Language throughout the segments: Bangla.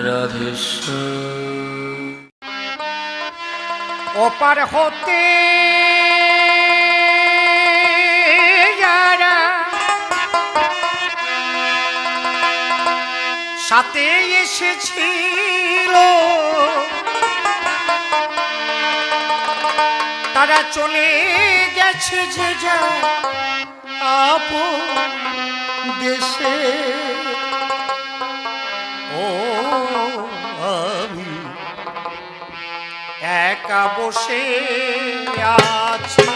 রাধেশ্বর। ওপার হতে যারা সাথে এসেছিল তারা চলে গেছে যে যা আপন দেশে। ও আমি একা বসে আছি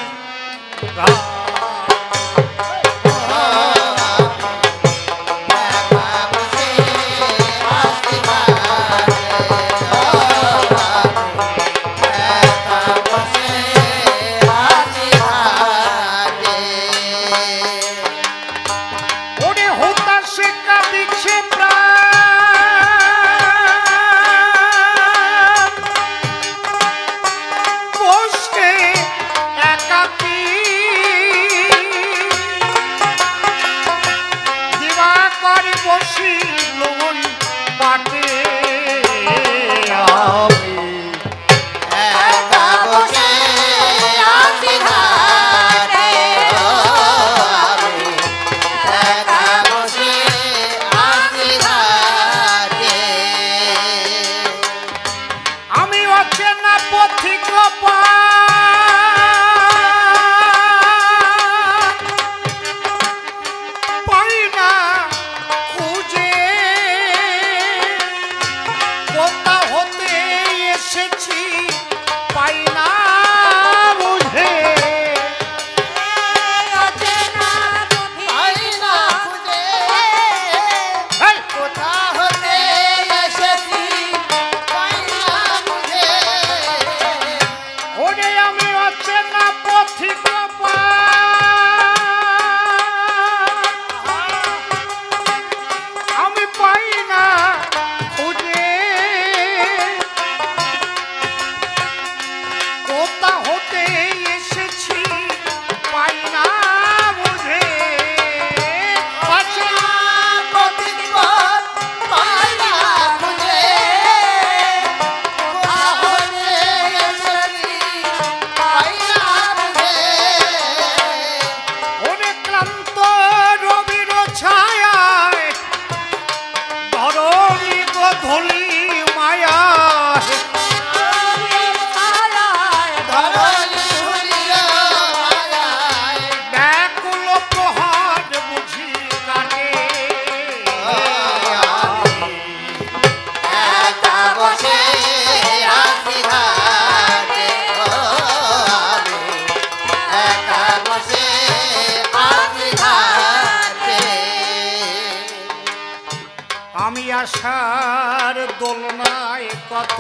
আশার দোলনায় কত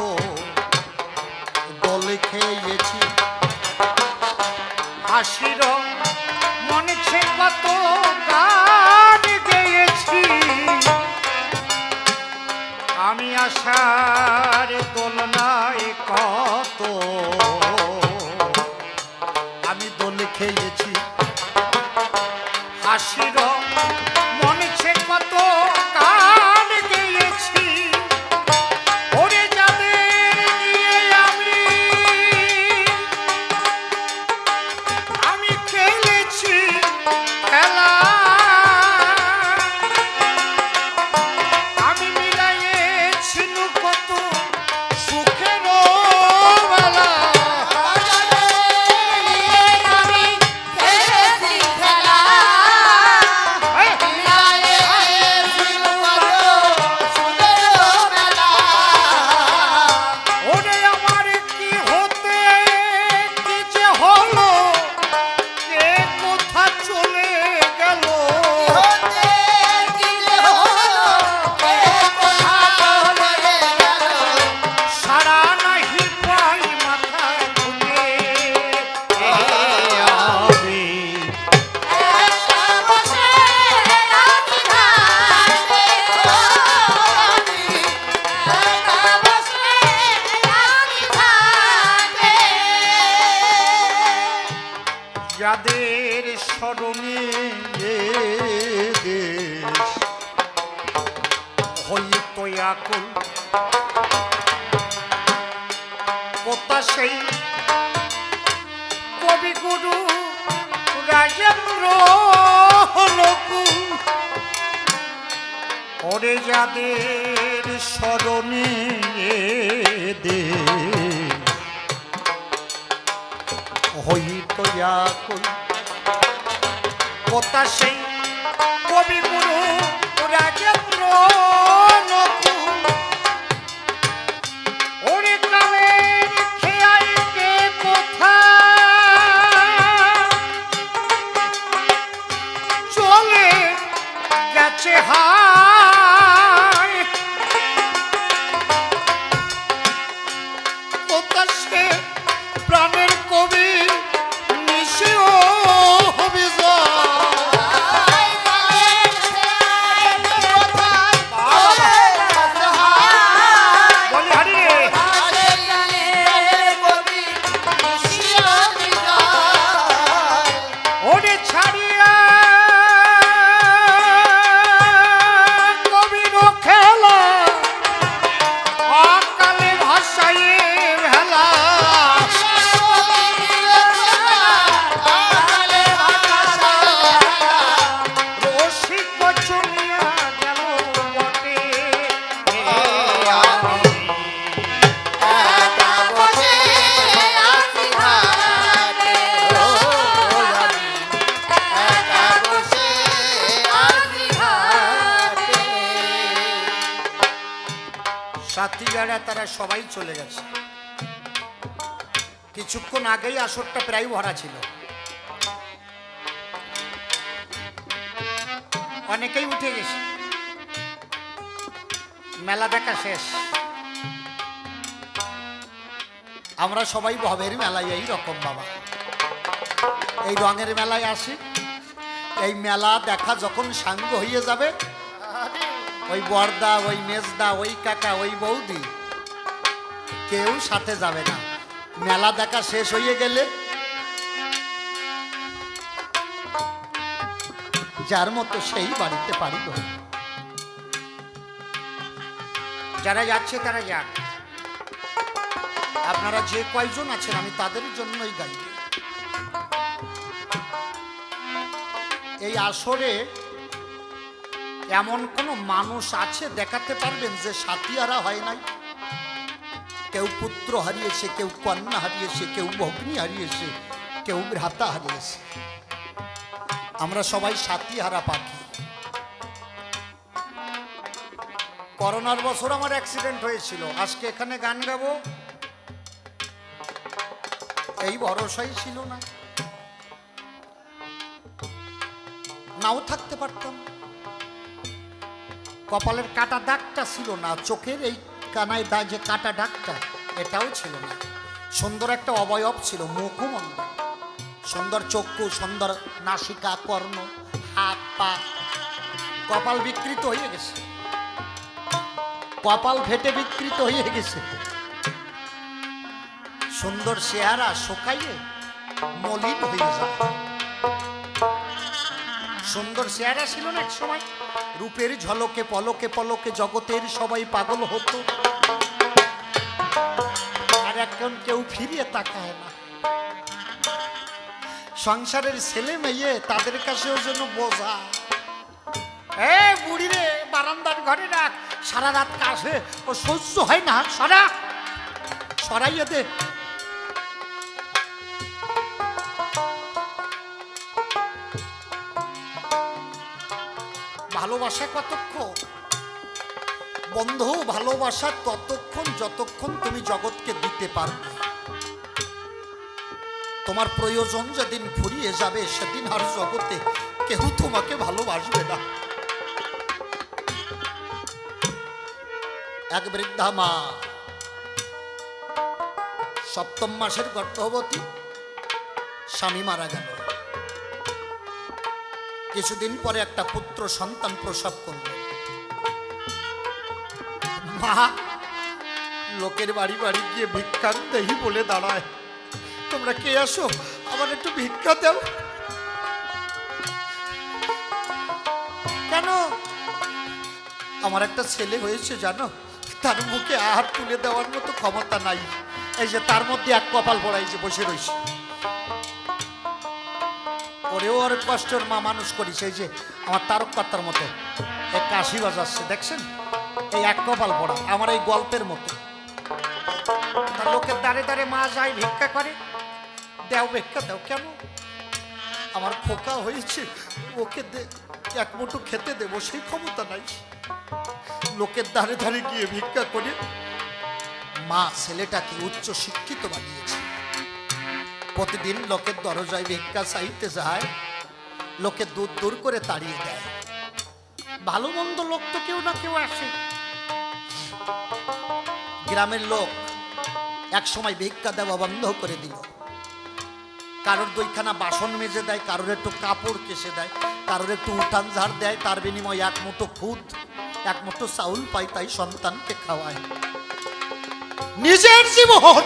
দোল খেয়েছি, হাসির মনেছে কত গান গেয়েছি। আমি আশার দোলনায় কত আমি দোল খেয়েছি, হাসির মনেছে কত গান গেয়েছি। ওরে যাদের নিয়ে আমি খেলেছি খেলা, আমি মিলাইয়েছি কত সুখের বেলা। যাদের স্মরণে দেশ হইতো আকুল কোথা সেই কবিগুরু রাজেন্দ্র নকুল ওরে যাদের স্মরণে দে হইত আকুল কোথা সেই কবিগুরু রাজেন্দ্র নকুল ওরে কালের খেয়াইতে কোথা চলে গেছে হায় কোথা সে প্রাণের কবি নিশিও হবে সাথী যারা তারা সবাই চলে গেছে কিছুক্ষণ আগেই আসরটা প্রায় ভরা ছিল অনেকেই উঠে গেছে মেলা দেখা শেষ আমরা সবাই ভবের মেলায় এই রকম বাবা এই রঙের মেলায় আসি এই মেলা দেখা যখন সাঙ্গ হয়ে যাবে ওই বড়দা ওই মেজদা ওই কাকা ওই বৌদি কেউ সাথে যাবে না মেলা দেখা শেষ হয়ে গেলে যার মতো সেই বাড়িতে পারি যারা যাচ্ছে তারা যাক আপনারা যে কয়জন আছেন আমি তাদের জন্যই গাই এই আসরে এমন কোন মানুষ আছে দেখাতে পারবেন যে সাথীহারা হয় নাই কেউ পুত্র হারিয়েছে কেউ কন্যা হারিয়েছে কেউ ভগ্নী হারিয়েছে কেউ ভ্রাতা হারিয়েছে আমরা সবাই সাথীহারা পাখি করোনার বছর আমার অ্যাক্সিডেন্ট হয়েছিল আজকে এখানে গান গাবো এই ভরসাই ছিল না নাও থাকতে পারতাম কপালের কাটা দাগটা ছিল না চোখের এই কানায় দা যে কাটা দাগটা এটাও ছিল না সুন্দর একটা অবয়ব ছিল মুখমন্ড সুন্দর চক্ষু সুন্দর নাসিকা কর্ণ হাত পা কপাল বিকৃত হয়ে গেছে কপাল ফেটে বিকৃত হয়ে গেছে সুন্দর চেহারা শুকাইয়ে মলিন হয়ে যায় সুন্দর চেহারা ছিল না এক সময় রূপের ঝলকে পলকে পলকে জগতের সবাই পাগল হতো আর এখন কেউ ফিরিয়ে তাকায় না সংসারের ছেলে মেয়ে তাদের কাছেও যেন বোঝা বুড়ি রে বারান্দার ঘরে রাখ সারা রাত কাছে ও সহ্য হয় না সরাইয়ে দে ভালোবাসা কতক্ষণ বন্ধু ভালোবাসা ততক্ষণ যতক্ষণ তুমি জগৎকে দিতে পারবে তোমার প্রয়োজন যেদিন ফুরিয়ে যাবে সেদিন আর জগতে কেউ তোমাকে ভালোবাসবে না এক বৃদ্ধা মা সপ্তম মাসের গর্ভবতী স্বামী মারা গেল কিছুদিন পরে একটা পুত্র সন্তান প্রসব করল মা লোকের বাড়ি বাড়ি গিয়ে ভিক্ষা দেহি বলে দাঁড়ায় তোমরা কে আসো আমার একটু ভিক্ষা দাও কেন আমার একটা ছেলে হয়েছে জানো, তার মুখে আহার তুলে দেওয়ার মতো ক্ষমতা নাই। এই যে তার মধ্যে এক কপাল পড়াই যে বসে রয়েছে, ওরেও ওর কষ্টের মা মানুষ করিস। এই যে আমার তারক পাত্তার মতো এক কাশি বাজাচ্ছে দেখছেন, এই এক কপাল পড়া আমার এই গল্পের মতো। লোকের দাঁড়ে দাঁড়ে মা যায় ভিক্ষা করে, দেও ভিক্ষা দেও। কেন? আমার খোকা হয়েছে, ওকে এক মুঠো খেতে দেবো সেই ক্ষমতা নাই। লোকের ধারে ধারে গিয়ে ভিক্ষা করে মা ছেলেটাকে উচ্চ শিক্ষিত বানিয়েছে। প্রতিদিন লোকের দরজায় ভিক্ষা চাইতে যায়, লোকে দূর দূর করে তাড়িয়ে দেয়। ভালো মন্দ লোক তো কেউ না কেউ আসে। গ্রামের লোক এক সময় ভিক্ষা দেওয়া বন্ধ করে দিল। কারোর দুইখানা বাসন মেজে দেয়, কারোর একটু কাপড় কেসে দেয়, কারোর একটু উঠান ঝাড় দেয়, তার বিনিময়ে এক মুঠো খুদ এক মুঠো চাউল পায়, তাই সন্তানকে খাওয়ায়। নিজের জীবন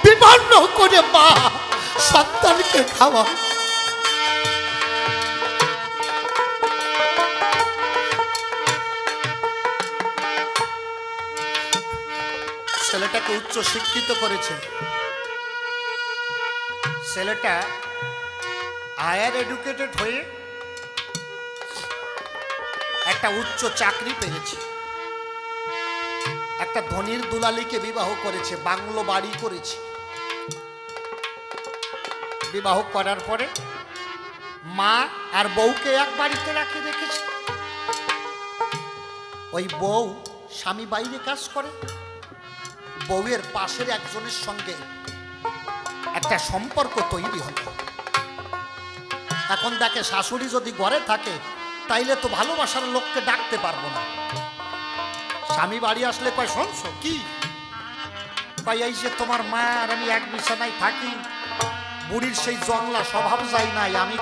বিপন্ন করে মা সন্তানকে খাওয়ায়। ছেলেটাকে উচ্চ শিক্ষিত করেছে। ছেলেটা হায়ার এডুকেটেড হয়ে একটা উচ্চ চাকরি পেয়েছে। একটা ধনীর দুলালিকে বিবাহ করেছে, বাংলো বাড়ি করেছে। বিবাহ করার পরে মা আর বউকে এক বাড়িতে রাখে রেখেছে। ওই বউ স্বামী বাইরে কাজ করে, বউয়ের পাশের একজনের সঙ্গে একটা সম্পর্ক তৈরি হলো। এখন দেখে শাশুড়ি যদি ঘরে থাকে তাইলে তো ভালোবাসার লোককে ডাকতে পারবো না। স্বামী বাড়ি আসলে কয়, শুনছো কি? কয় এই যে তোমার মা আর আমি এক বিছানায় থাকি, বুড়ির সেই জংলা স্বভাব যায় নাই। আমি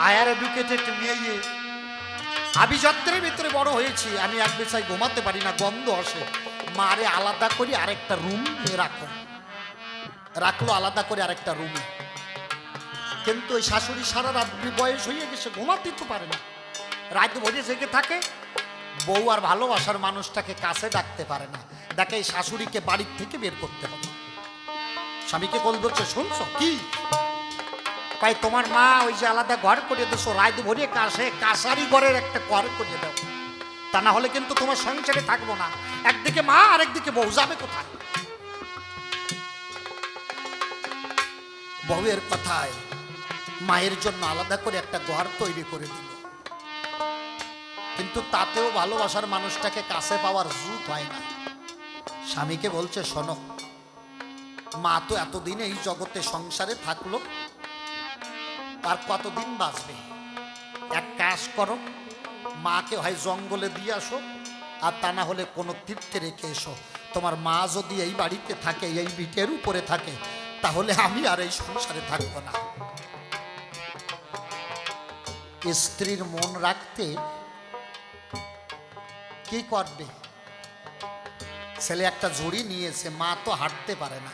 হায়ার এডুকেটেড মেয়ে, আভিজাত্যের ভিতরে বড় হয়েছি, আমি এক বিছায় ঘুমাতে পারি না, গন্ধ আসে। মারে আলাদা করে আরেকটা রুম রাখলো আলাদা করে আরেকটা রুমে। কিন্তু ওই শাশুড়ি সারা রাত বয়স হয়ে গেছে, ঘুমাতে তো পারে না, রাত ভরে জেগে থাকে। বউ আর ভালোবাসার মানুষটাকে কাছে ডাকতে পারে না। দেখে এই শাশুড়িকে বাড়ির থেকে বের করতে হবে। স্বামীকে কল বলছে, শুনছো কি? তাই তোমার মা ওই যে আলাদা ঘর করে দিছো, রাত ভরে কাছারি ঘরের একটা ঘর করে দাও, তা না হলে কিন্তু তোমার সংসারে থাকবো না। একদিকে মা আর একদিকে বউ, যাবে কোথায়? বউয়ের কথায় মায়ের জন্য আলাদা করে একটা ঘর তৈরি করে দিল। কিন্তু তাতেও ভালোবাসার মানুষটাকে কাছে পাওয়ার জুত হয় না। স্বামীকে বলছে, শোনো, মা তো এতদিন এই জগতে সংসারে থাকলো, আর কতদিন বাঁচবে? এক কাজ করো, মাকে হয় জঙ্গলে দিয়ে আসো, আর তা না হলে কোনো তীর্থে রেখে এসো। তোমার মা যদি এই বাড়িতে থাকে, এই ভিটের উপরে থাকে, তাহলে আমি আর এই সংসারে থাকবো না। স্ত্রীর মন রাখতে কি করবে? ছেলে একটা ঝুড়ি নিয়েছে, মা তো হাঁটতে পারে না,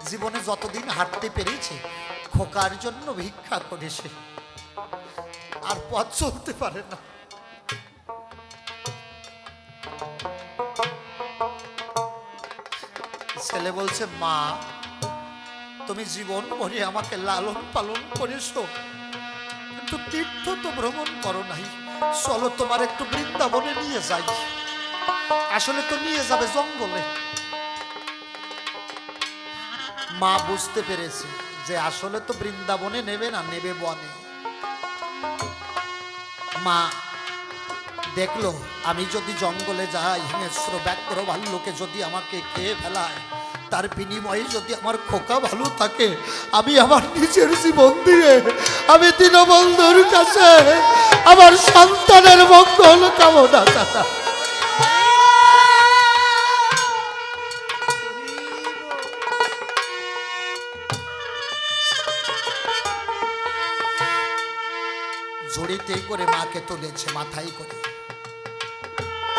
জীবনে যতদিন হাঁটতে পেরেছে খোকার জন্য ভিক্ষা করেছে, আর পথ চলতে পারে না। ছেলে বলছে, মা তুমি জীবন ভরে আমাকে লালন পালন করেছো, কিন্তু তীর্থ তো ভ্রমণ করো নাই, চলো তোমার একটু বৃন্দাবনে নিয়ে যাই। আসলে তো নিয়ে যাবে জঙ্গলে। মা বুঝতে পেরেছে যে আসলে তো বৃন্দাবনে নেবে না, নেবে বনে। মা দেখলো, আমি যদি জঙ্গলে যাই, হিংস্র ব্যাঘ্র ভাল্লুকে যদি আমাকে খেয়ে ফেলায়, তার বিনিময়ে যদি আমার খোকা ভালো থাকে, আমি আমার নিজের জীবন দিয়ে আমি দীনবন্ধুর কাছে আমার সন্তানের মঙ্গল কামনা চাই। ঝুড়িতে করে মাকে তুলেছে মাথায় করে,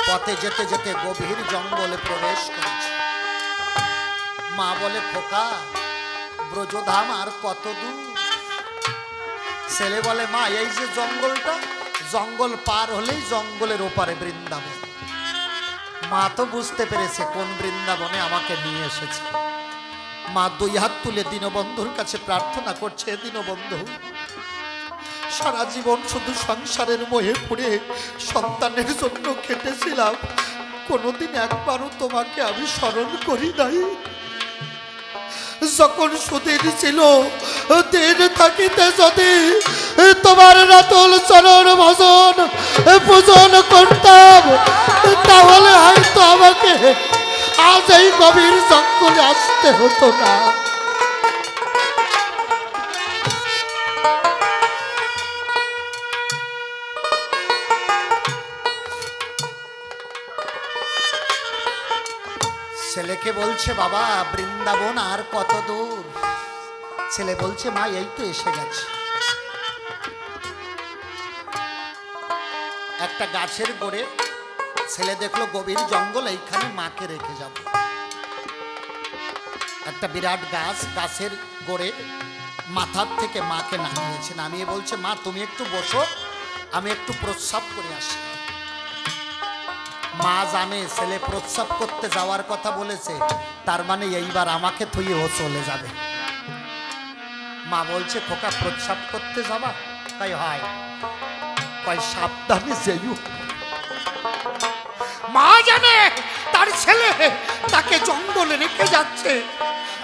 পথে যেতে যেতে গভীর জঙ্গলে প্রবেশ করেছে। মা বলে, খোকা, ব্রজধাম আর কত দূর? ছেলে বলে, মা এই যে জঙ্গলটা, জঙ্গল পার হলেই জঙ্গলের ওপারে বৃন্দাবন। মা তো বুঝতে পেরেছে কোন বৃন্দাবনে আমাকে নিয়ে এসেছে। মা দুই হাত তুলে দীনবন্ধুর কাছে প্রার্থনা করছে, দীনবন্ধু, সারা জীবন শুধু সংসারের মোহে পড়ে সন্তানের জন্য খেটেছিলাম, কোনোদিন একবারও তোমাকে আমি স্মরণ করি নাই। যখন সুদিন ছিল দিন থাকিতে যদি তোমার রাতুল চরণ ভজন পূজন করতাম, তাহলে হয়তো আমাকে আজ এই গভীর জঙ্গলে আসতে হতো না। ছেলেকে বলছে, বাবা বৃন্দাবন আর কত দূর? ছেলে বলছে, মা এই তো এসে গেছে। একটা গাছের গোড়ে ছেলে দেখলো গভীর জঙ্গল, এইখানে মাকে রেখে যাব। একটা বিরাট গাছ, গাছের গোড়ে মাথার থেকে মাকে নামিয়েছে। নামিয়ে বলছে, মা তুমি একটু বসো, আমি একটু প্রস্রাব করে আসি। মা জানে ছেলে প্রস্রাব করতে যাওয়ার কথা বলেছে, তার মানে এইবার আমাকে থুয়ে ও চলে যাবে। মা বলছে, খোকা প্রস্রাব করতে যাবা? তাই হয়, কয় সাবধানে যেও। মা জানে তার ছেলে তাকে জঙ্গলে রেখে যাচ্ছে,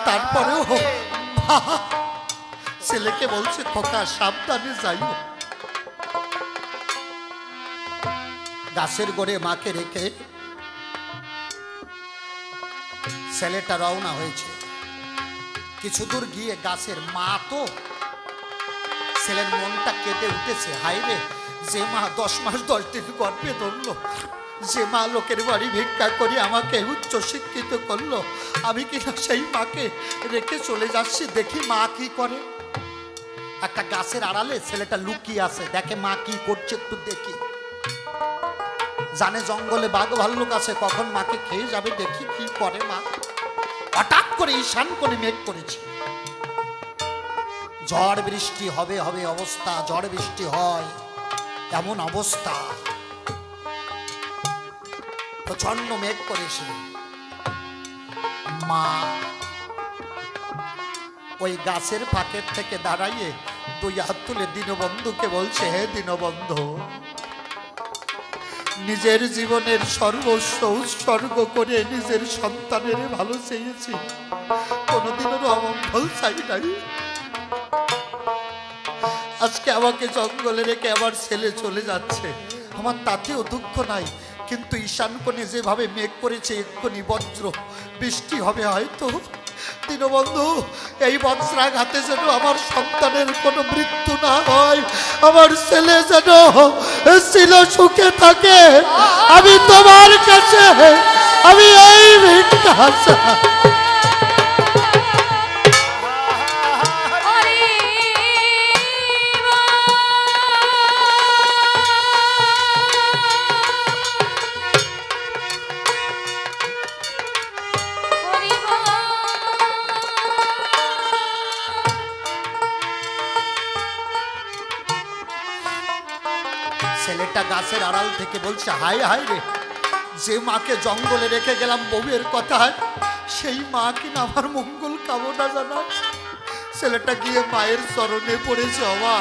তারপরেও ছেলেকে বলছে, খোকা সাবধানে যাইও। গাছের গোড়ে মাকে রেখে ছেলেটা রওনা হয়েছে। কিছু দূর গিয়ে গাছের মা তো, ছেলের মনটা কেটে উঠেছে। হায় রে, যে মা 10 মাস 10 দিন গর্ভে ধরলো, যে মা লোকের বাড়ি ভিক্ষা করে আমাকে উচ্চ শিক্ষিত করলো, আমি কিনা সেই মাকে রেখে চলে যাচ্ছি। দেখি মা কি করে। একটা গাছের আড়ালে ছেলেটা লুকিয়ে আছে, দেখে মা কি করছে, একটু দেখি। জানে জঙ্গলে বাঘ ভাল্লুক আছে, কখন মাকে খেয়ে যাবে, দেখি কি করে মা। হঠাৎ করে ঈশান কোণে মেঘ করেছে, ঝড় বৃষ্টি হবে হবে অবস্থা, ঝড় বৃষ্টি হয় এমন অবস্থা, প্রচন্ড মেঘ করেছে। মা ওই গাছের ফাঁকের থেকে দাঁড়াইয়ে 2 হাত তুলে দীনবন্ধুকে বলছে, হে দীনবন্ধু, নিজের জীবনের সর্বস্ব উৎসর্গ করে নিজের সন্তানের ভালো চেয়েছি, কোনোদিনও অমঙ্গল চাই নাই। আজকে আমাকে জঙ্গলে রেখে আমার ছেলে চলে যাচ্ছে, আমার তাতেও দুঃখ নাই, কিন্তু ঈশান কোণে যেভাবে মেঘ করেছে, এক্ষুনি বজ্র বৃষ্টি হবে হয়তো। দীনবন্ধু, এই বজ্রাঘাতে যেন আমার সন্তানের কোনো মৃত্যু না হয়, আমার ছেলে যেন ছিল সুখে থাকে, আমি তোমার কাছে আমি এই ভিক্ষা চাই। ছেলেটা গাছের আড়াল থেকে বলছে, হায় হায় রে, যে মাকে জঙ্গলে রেখে গেলাম বউয়ের কথায়, সেই মা কিনা আমার মঙ্গল কামনা জানায়। ছেলেটা গিয়ে মায়ের চরণে পড়েছে, মা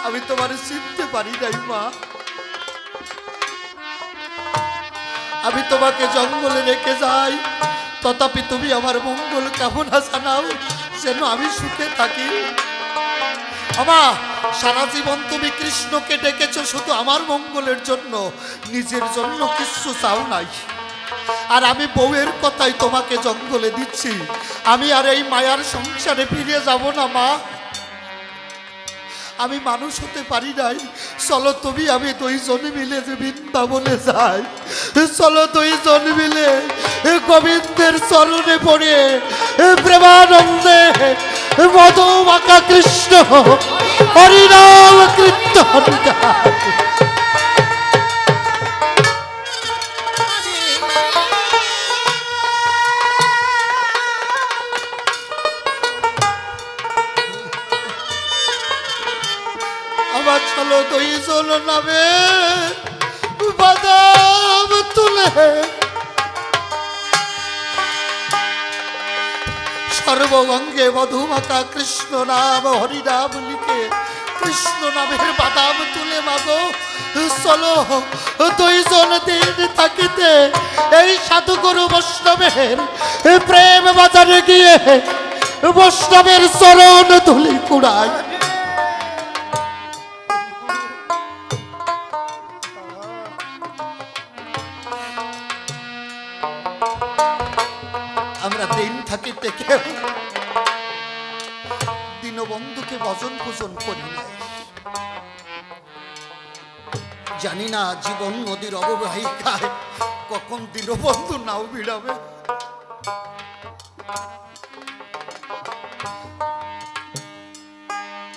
আমি তোমার চিনতে পারি নাই মা, আমি তোমাকে জঙ্গলে রেখে যাই, তথাপি তুমি আমার মঙ্গল কামনা জানাও, যেন আমি সুখে থাকি। আমা, সারা জীবন তুমি কৃষ্ণকে ডেকেছো শুধু আমার মঙ্গলের জন্য, নিজের জন্য কিছু চাও নাই। আর আমি বউয়ের কথাই তোমাকে জঙ্গলে দিচ্ছি, আমি আর এই মায়ার সংসারে ফিরে যাব না মা, আমি মানুষ হতে পারি নাই। চলো তুমি আমি 2 জন মিলে যে বৃন্দাবনে যাই, চলো 2 জন মিলে গোবিন্দের চরণে পড়ে প্রেমানন্দে মধুমাখা কৃষ্ণ হরিনাম কীর্তন গাই। যখন নামে বাদাম তুলে সর্বঙ্গে মধুমাখা কৃষ্ণ নাম হরিনাম লিখে কৃষ্ণ নামের বাদাম তুলে মাগো চলো দুইজন দিন থাকিতে এই সাধুগুরু বৈষ্ণবের প্রেম বাজারে গিয়ে বৈষ্ণবের চরণ ধুলি কুড়াই। আমরা দিন থাকিতে কেউ দীনবন্ধুকে ভজন পূজন করি নাই। জানি না জীবন নদীর অববাহিকায় কখন দীনবন্ধু নাও ভিড়াবে।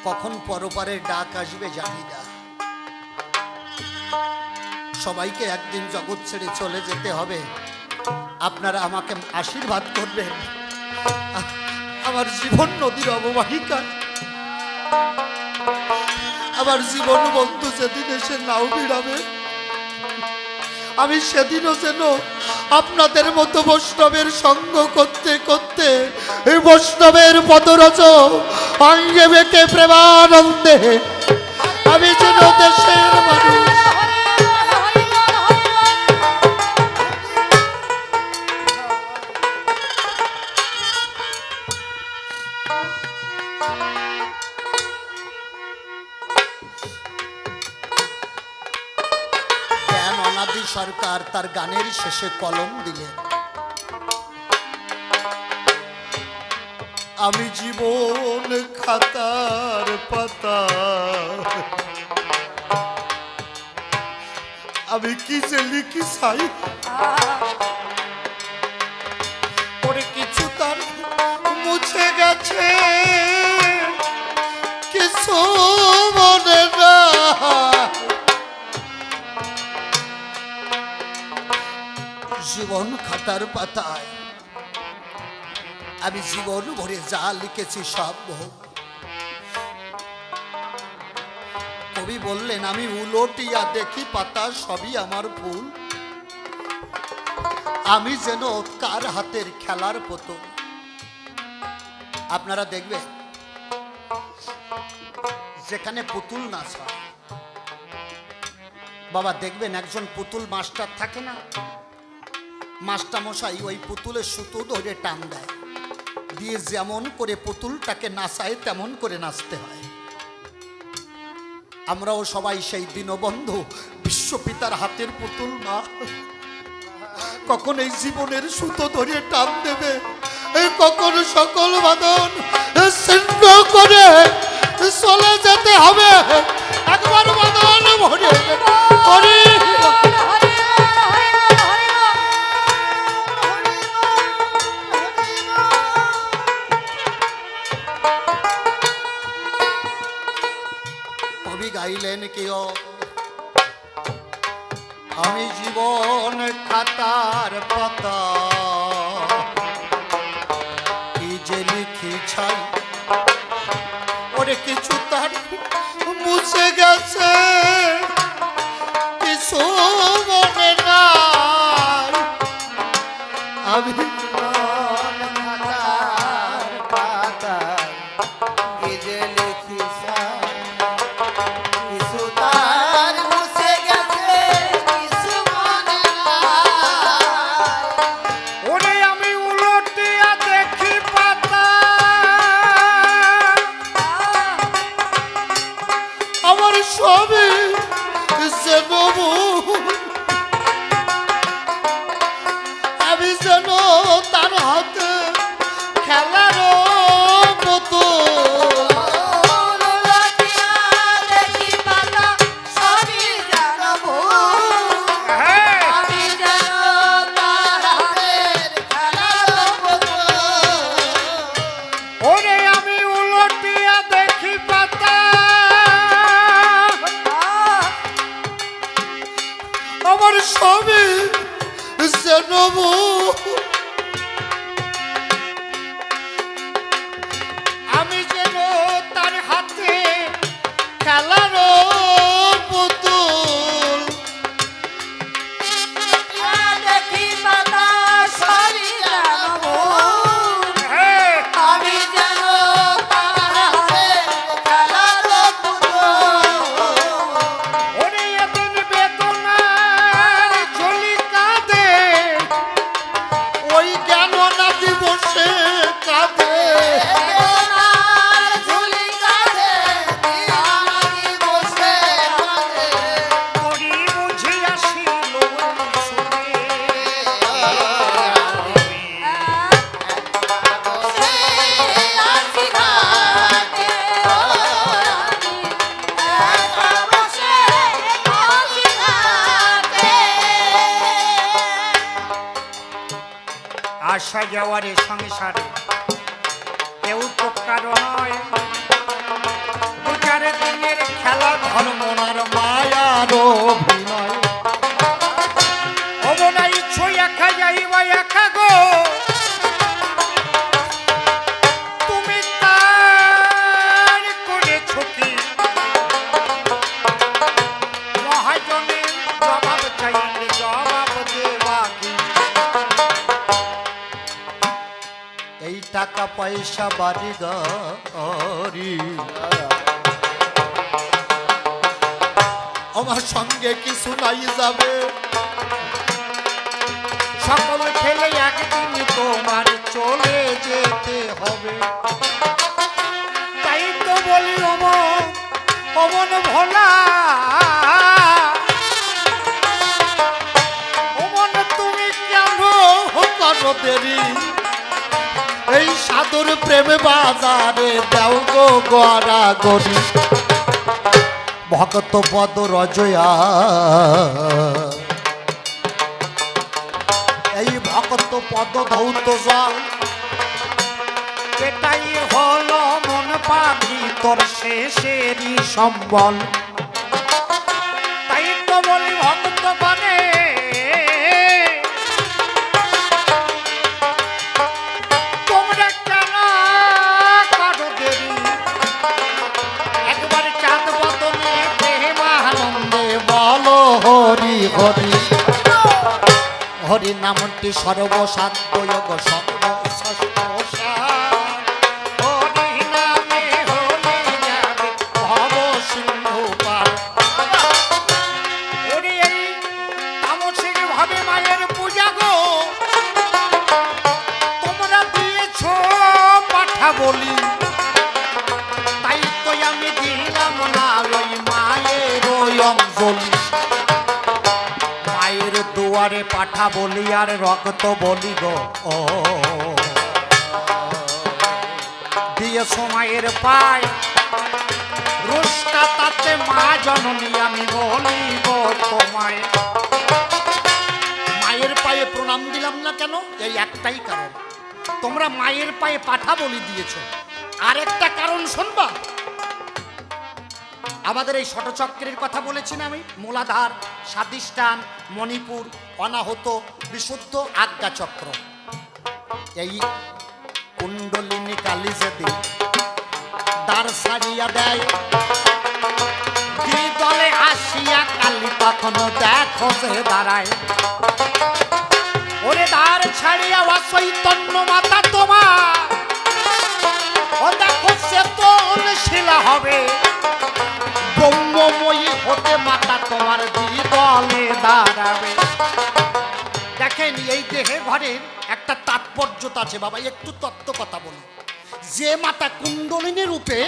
কখন পরপারের ডাক আসবে জানি না। সবাইকে একদিন জগৎ ছেড়ে চলে যেতে হবে। আপনারা আমাকে আশীর্বাদ করবেন। আমার জীবন নদীর অববাহিকা, আমার জীবন বন্ধু যেদিন এসে নাও ভিড়াবে আমি সেদিনও যেন আপনাদের মতো বৈষ্ণবের সঙ্গ করতে করতে এই বৈষ্ণবের পদরজ অঙ্গে বেঁকে প্রেমানন্দে আমি যেন দেশের মানুষ সরকার তার গানের শেষে কলম দিলেন, আমি জীবন খাতার পাতা আমি কি যে লিখি চাই পরে কিছু তার মুছে গেছে কিছু মনে না। জীবন খাতার পাতায় আমি জীবন ভরে যা লিখেছি সব ভোগ। কবি বললেন আমি উলটিয়া দেখি পাতা সবই আমার ভুল, আমি যেন কার হাতের খেলার পুতুল। আপনারা দেখবেন যেখানে পুতুল নাচ হয় বাবা দেখবেন একজন পুতুল মাস্টার থাকে না, মাস্টার মশাই ওই পুতুলের সুতো ধরে টান দেয়, দিয়ে যেমন করে পুতুলটাকে নাচায় তেমন করে নাচতে হয়। আমরাও সবাই সেই দীনবন্ধু বিশ্বপিতার হাতের পুতুল না, কখন এই জীবনের সুতো ধরে টান দেবে, কখন সকল বাদন ছিন্ন করে চলে যেতে হবে। একবার বাদন ভরে গাইলেন কেউ আমি জীবন খাতার পাতা কি যে লিখি ছাই ওরে কিছু তার মুছে গেছে কিছু মনে নাই। আমি জীবন খাতার পাতা কি যে লিখি আমি যেন তার হাতে খেলার আমার সবই যেন আমি যেন তার হাতে খেলার আসা যাওয়ারে সংসারে কেউ তো কারো নয়, দু চার দিনের খেলা ধর্মনার মায়ার অভিনয়। অবনাই ছই একা যাইবা একা গো, তুমি তার করেছ কি? মহাজনের জবাব চাইলে জবাব দেবা কি? এই টাকা পয়সা বাড়ি গাড়ি আমার সঙ্গে কিছু নাই যাবে, সকল ফেলে একদিন তোমার চলে যেতে হবে। তাই তো বলি অমন ভোলা, অমন তুমি কেন করো দেরি এই সাধুর প্রেমে বাজারে দেও গো গড়া গড়ি। ভক্ত পদ রজয়া এই ভক্ত পদ ধৌত জল, এটাই হলো মন পাখি তোর শেষেরই সম্বল। তাই তো বলি ভক্ত বনে তোমরা কেন করো দেরি? একবার চাঁদ বদনে প্রেমানন্দে বলো হরি হরি। হরি নামটি সর্বসাধ্য যোগ সর্বশ্রেষ্ঠ সার। হরি নামে হলে যাবে ভব সিন্ধু পার। ওরে এই তামসিক ভাবে মায়ের পূজা গো তোমরা দিয়েছ পাঠা বলি, তাই তো আমি দিলাম না ওই মায়ের ওই অঞ্জলি মায়ের দুয়ারে পাঠা বলি আর রক্ত বলি গো ও দিয়ে সময়ের পায় রুষ্টা তাতে মা জননী আমি বলিব তোমায়। মায়ের পায়ে প্রণাম দিলাম না কেন? এই একটাই কারণ, তোমরা মায়ের পায়ে পাঠা বলি দিয়েছ। আরেকটা কারণ শুনবা, আমাদের এই ষটচক্রের কথা বলেছি না আমি, মূলাধার, স্বাধিষ্ঠান, মণিপুর, অনাহত, বিশুদ্ধ, আজ্ঞাচক্র। এই কুণ্ডলিনী কালী যদি দ্বার ছাড়িয়া দেয় দ্বিদলে আসিয়া কালী তখনও দেখো সে দাঁড়ায়। ওরে দ্বার ছাড়িয়া অচৈতন্য মাতা তোমার, ও দেখো চেতন শিলা হবে ব্রহ্মময়ী হতে মাতা তোমার দ্বিদলে দাঁড়াবে। দেখেন এই দেহে ঘরের একটা তাৎপর্যতা আছে বাবা, একটু তত্ত্ব কথা বলি। যে মাতা কুণ্ডলিনী রূপে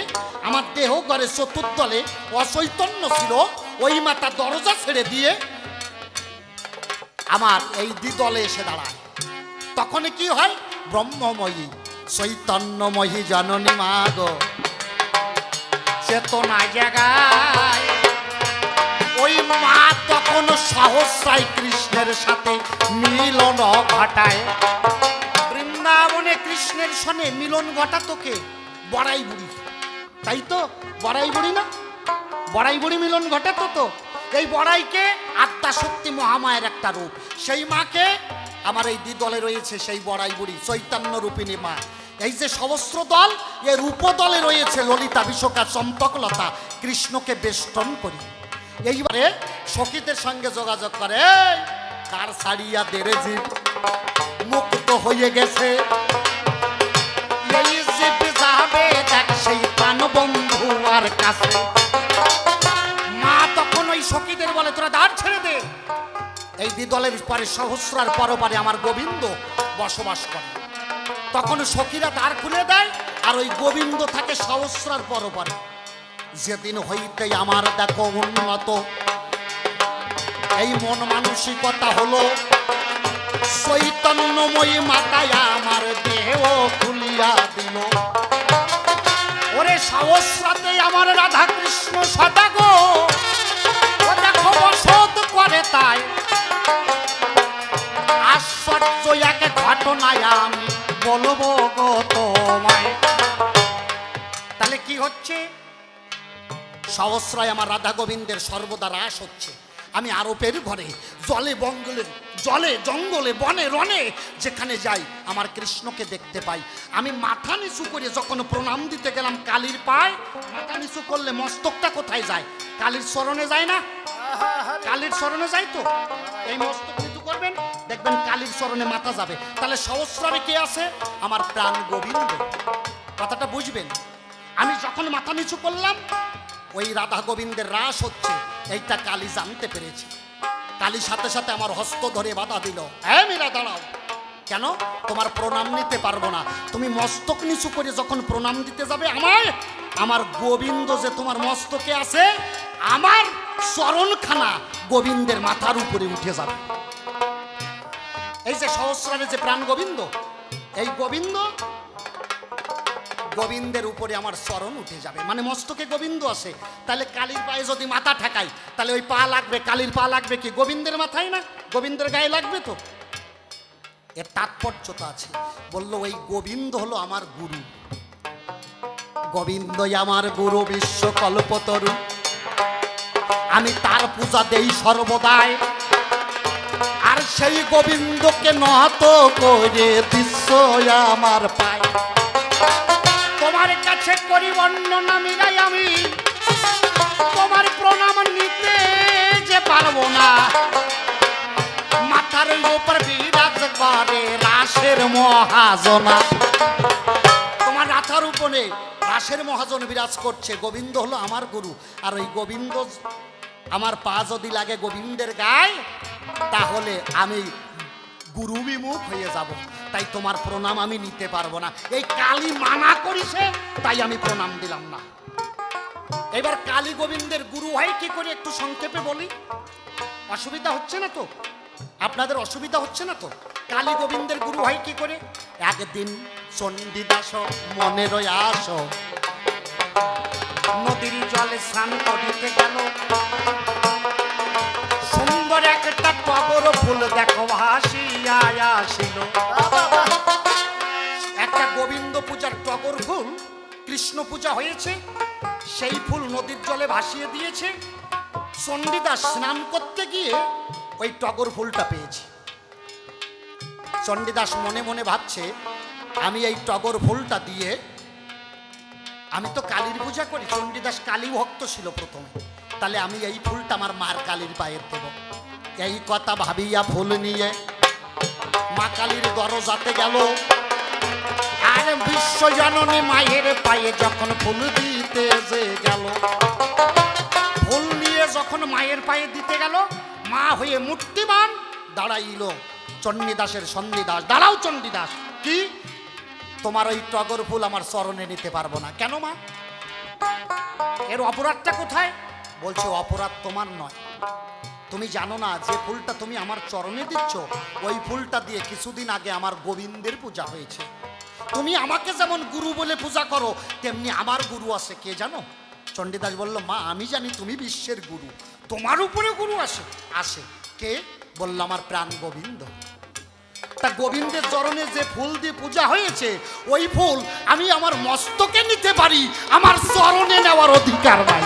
আমার দেহ ঘরে চতুর্দলে অচৈতন্য ছিল, ওই মাতা দরজা ছেড়ে দিয়ে আমার এই দ্বিদলে এসে দাঁড়ায়। তখন কি হয়? ব্রহ্মময়ী চৈতন্যময়ী জননী মা গো চেতনা জাগায় ওই মা তখন সহস্রায় কৃষ্ণের সাথে মিলন ঘটায়। বৃন্দাবনে কৃষ্ণের সনে মিলন ঘটাতো কে? বড়াই বুড়ি, তাই তো? বড়াই বুড়ি না, বড়াই বুড়ি মিলন ঘটাতো তো। এই বড়াইকে আত্মা শক্তি মহামায়ের একটা রূপ, সেই মাকে আমার এই দ্বিদলে রয়েছে সেই বড়াই বুড়ি চৈতন্য রূপিণী মা। এই যে সহস্র দল, এ রূপদলে রয়েছে ললিতা, বিশাখা, চম্পকলতা, কৃষ্ণকে বেষ্টন করি। এইবারে সখীদের সঙ্গে যোগাযোগ করে, কার ছাড়িয়া দেরে জীব মুক্ত হয়ে গেছে, এই জীব যাবে দেখ সেই প্রাণবন্ধু আর কাছে। মা তখন ওই সখীদের বলে তোরা দ্বার ছেড়ে দে, এই দ্বিদলের পরে সহস্রার পরপারে আমার গোবিন্দ বসবাস করে। তখন সখীরা দ্বার খুলে দেয় আর ওই গোবিন্দ থাকে সহস্রার পরপারে। যেদিন হইতে আমার দেখো উন্নত এই মন মানসিকতা হলো, চৈতন্যময়ী মাতায় আমার দেহ খুলিয়া দিল। ওরে সহস্রাতে আমার রাধা কৃষ্ণ সদা গো, ও দেখো বসত করে তাই আস আশ্চর্য এক ঘটনায় আমি বলবো গো তোমায়। তাহলে কি হচ্ছে? সহস্রায় আমার রাধা গোবিন্দের সর্বদা রাস হচ্ছে। আমি আরোপের ঘরে জলে বঙ্গলে, জলে জঙ্গলে বনে রনে যেখানে যাই আমার কৃষ্ণকে দেখতে পাই। আমি মাথা নিচু করে যখন প্রণাম দিতে গেলাম কালীর পায়, মাথা নিচু করলে মস্তকটা কোথায় যায়? কালীর চরণে যায় না? কালীর চরণে যায় তো। এই মস্তক নিচু করবেন, দেখবেন কালীর চরণে মাথা যাবে। তাহলে সহস্রারে কে আছে? আমার প্রাণ গোবিন্দ। কথাটা বুঝবেন। আমি যখন মাথা নিচু করলাম, ওই রাধা গোবিন্দের রাস হচ্ছে, এইটা কালী জানতে পেরেছে। কালীর সাথে সাথে আমার হস্ত ধরে বাধা দিল, হ্যাঁ মীরা দাঁড়াও। কেন? তোমার প্রণাম নিতে পারবো না। তুমি মস্তক নিচু করে যখন প্রণাম দিতে যাবে আমায়, আমার গোবিন্দ যে তোমার মস্তকে আছে, আমার চরণখানা গোবিন্দের মাথার উপরে উঠে যাবে। এই যে সহস্রারে যে প্রাণ গোবিন্দ, এই গোবিন্দ, গোবিন্দের উপরে আমার চরণ উঠে যাবে, মানে মস্তকে গোবিন্দ আছে। তাহলে কালীর পায়ে যদি মাথা ঠেকাই, তাহলে ওই পা লাগবে, কালীর পা লাগবে কি? গোবিন্দের মাথায় না, গোবিন্দের গায়ে লাগবে তো। এর তাৎপর্যতা আছে। বললো ওই গোবিন্দ হলো আমার গুরু। গোবিন্দই আমার গুরু, বিশ্ব কল্পতরু। আমি তার পূজা দেই সর্বদাই। আর সেই গোবিন্দকে নত করে বিশ্ব আমার পায়। তোমার কাছে করি বর্ণনা মীরাই, আমি তোমার প্রণাম নিতে যে পারবো না। মাথার উপর বিরাজ করে রাসের মহাজনা। তোমার রাথার উপরে রাসের মহাজন বিরাজ করছে। গোবিন্দ হলো আমার গুরু। আর ওই গোবিন্দ আমার পা যদি লাগে গোবিন্দের গায়ে, তাহলে আমি গুরু বিমুখ হয়ে যাব। তাই তোমার প্রণাম আমি নিতে পারবো না। এই কালী মানা করিছে, তাই আমি প্রণাম দিলাম না। এবার কালী গোবিন্দের গুরু হয় কি করে একটু সংক্ষেপে বলি। অসুবিধা হচ্ছে না তো? আপনাদের অসুবিধা হচ্ছে না তো? কালী গোবিন্দের গুরু হয় কি করে? একদিন চণ্ডীদাস মনের আস নদীর জলে স্নান করিতে গেল, সুন্দর একটা টগর ফুল দেখো ভাসিয়া আসিল। একটা গোবিন্দ পূজার টগর ফুল, কৃষ্ণ পূজা হয়েছে, সেই ফুল নদীর জলে ভাসিয়ে দিয়েছে। চণ্ডীদাস স্নান করতে গিয়ে ওই টগর ফুলটা পেয়েছে। চণ্ডীদাস মনে মনে ভাবছে, আমি এই টগর ফুলটা দিয়ে, আমি তো কালীর পূজা করি, চণ্ডীদাস কালী ভক্ত ছিল প্রথমে, তাহলে আমি এই ফুলটা আমার মার কালীর পায়ে দেব। এই কথা ভাবিয়া ফুল নিয়ে মা কালীর দরজাতে গেল। আর বিশ্বজননী মায়ের পায়ে যখন ফুল দিতে যে গেল, ফুল নিয়ে যখন মায়ের পায়ে দিতে গেল, মা হয়ে মূর্তিমান দাঁড়াইল। চণ্ডীদাসের সন্ধিদাস, দাঁড়াও চণ্ডীদাস। কি? তোমার ওই টগর ফুল আমার চরণে নিতে পারবো না। কেন মা? এর অপরাধটা কোথায়? বলছে অপরাধ তোমার নয়। তুমি জানো না যে ফুলটা তুমি আমার চরণে দিচ্ছ, ওই ফুলটা দিয়ে কিছুদিন আগে আমার গোবিন্দের পূজা হয়েছে। তুমি আমাকে যেমন গুরু বলে পূজা করো, তেমনি আমার গুরু আছে, কে জানো? চণ্ডীদাস বলল, মা আমি জানি তুমি বিশ্বের গুরু, তোমার উপরে গুরু আছে। আসে কে? বলল আমার প্রাণ গোবিন্দ। তা গোবিন্দের চরণে যে ফুল দিয়ে পূজা হয়েছে, ওই ফুল আমি আমার মস্তকে নিতে পারি, আমার চরণে নেওয়ার অধিকার নাই।